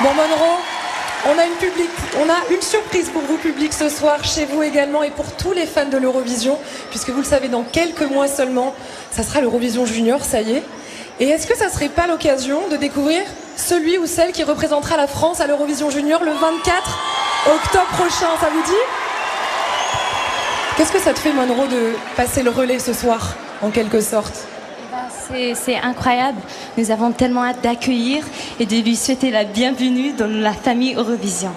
Bon, Monroe, on a une surprise pour vous, public, ce soir, chez vous également, et pour tous les fans de l'Eurovision, puisque vous le savez, dans quelques mois seulement, ça sera l'Eurovision Junior, ça y est. Et est-ce que ça serait pas l'occasion de découvrir celui ou celle qui représentera la France à l'Eurovision Junior le 24 octobre prochain, ça vous dit? Qu'est-ce que ça te fait, Monroe, de passer le relais ce soir, en quelque sorte? C'est incroyable. Nous avons tellement hâte d'accueillir et de lui souhaiter la bienvenue dans la famille Eurovision.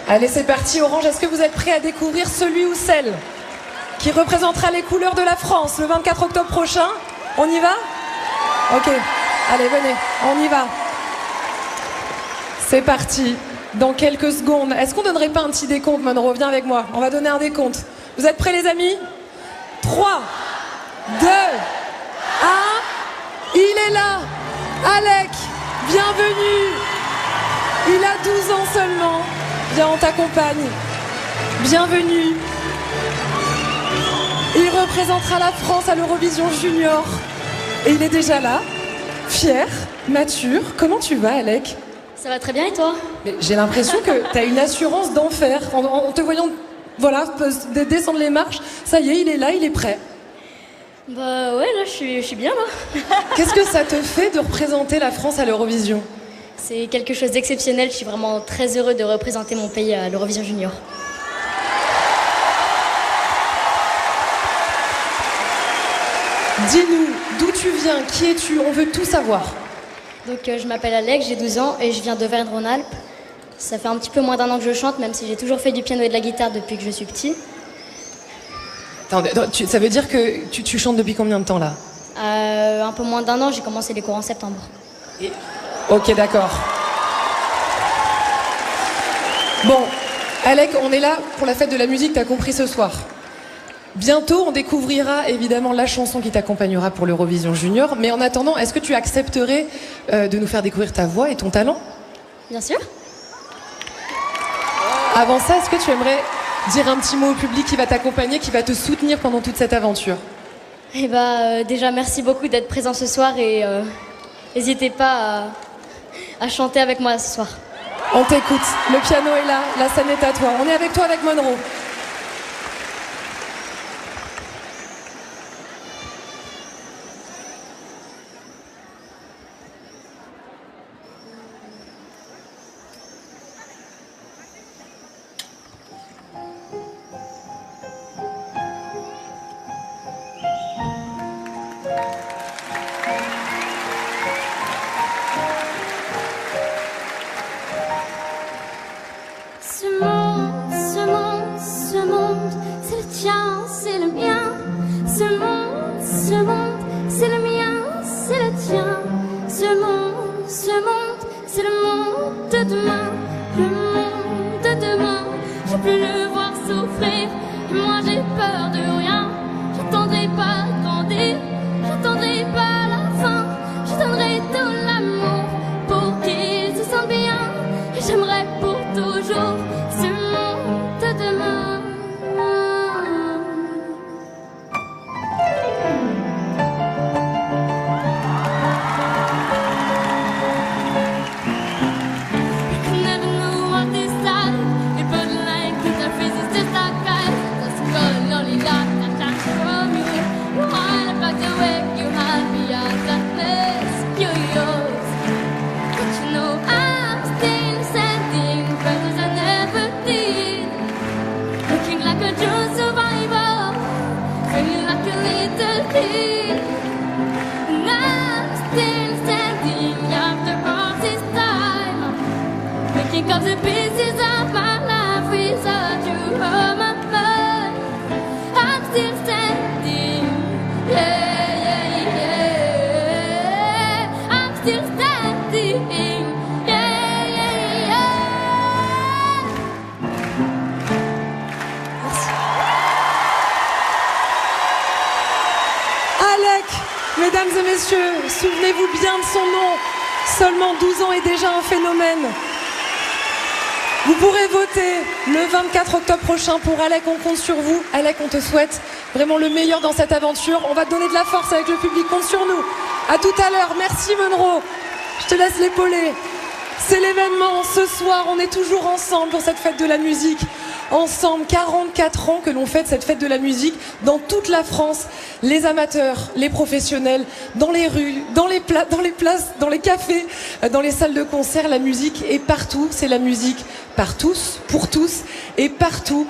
Allez, c'est parti, Orange. Est-ce que vous êtes prêts à découvrir celui ou celle qui représentera les couleurs de la France le 24 octobre prochain? On y va? Ok. Allez, venez, on y va. C'est parti. Dans quelques secondes. Est-ce qu'on donnerait pas un petit décompte, Monroe? Viens avec moi. On va donner un décompte. Vous êtes prêts, les amis? 3, 2, 1, il est là, Alec, bienvenue. Il a 12 ans seulement. Viens, on t'accompagne. Bienvenue. Il représentera la France à l'Eurovision Junior. Et il est déjà là, fier, mature. Comment tu vas, Alec? Ça va très bien, et toi? J'ai l'impression que tu as une assurance d'enfer. En te voyant, voilà, descendre les marches, ça y est, il est là, il est prêt. Bah ouais, là, je suis bien, là. Qu'est-ce que ça te fait de représenter la France à l'Eurovision? C'est quelque chose d'exceptionnel. Je suis vraiment très heureux de représenter mon pays à l'Eurovision Junior. Dis-nous, d'où tu viens, qui es-tu? On veut tout savoir. Donc, je m'appelle Alec, j'ai 12 ans et je viens d'Auvergne-Rhône-Alpes. Ça fait un petit peu moins d'1 an que je chante, même si j'ai toujours fait du piano et de la guitare depuis que je suis petit. Attends, ça veut dire que tu chantes depuis combien de temps, là? Un peu moins d'1 an, j'ai commencé les cours en septembre. Ok, d'accord. Bon, Alec, on est là pour la fête de la musique, t'as compris ce soir. Bientôt, on découvrira évidemment la chanson qui t'accompagnera pour l'Eurovision Junior. Mais en attendant, est-ce que tu accepterais de nous faire découvrir ta voix et ton talent? Bien sûr. Avant ça, est-ce que tu aimerais dire un petit mot au public qui va t'accompagner, qui va te soutenir pendant toute cette aventure? Eh bah, déjà, merci beaucoup d'être présent ce soir et n'hésitez pas à chanter avec moi ce soir. On t'écoute. Le piano est là, la scène est à toi. On est avec toi, avec Monroe. Mesdames et messieurs, souvenez-vous bien de son nom. Seulement 12 ans et déjà un phénomène. Vous pourrez voter le 24 octobre prochain pour Alec, on compte sur vous. Alec, on te souhaite vraiment le meilleur dans cette aventure. On va te donner de la force avec le public, compte sur nous. À tout à l'heure, merci Monroe. Je te laisse l'épauler. C'est l'événement ce soir, on est toujours ensemble pour cette fête de la musique. Ensemble, 44 ans que l'on fête cette fête de la musique dans toute la France. Les amateurs, les professionnels, dans les rues, dans les places, dans les cafés, dans les salles de concert, la musique est partout. C'est la musique par tous, pour tous et partout.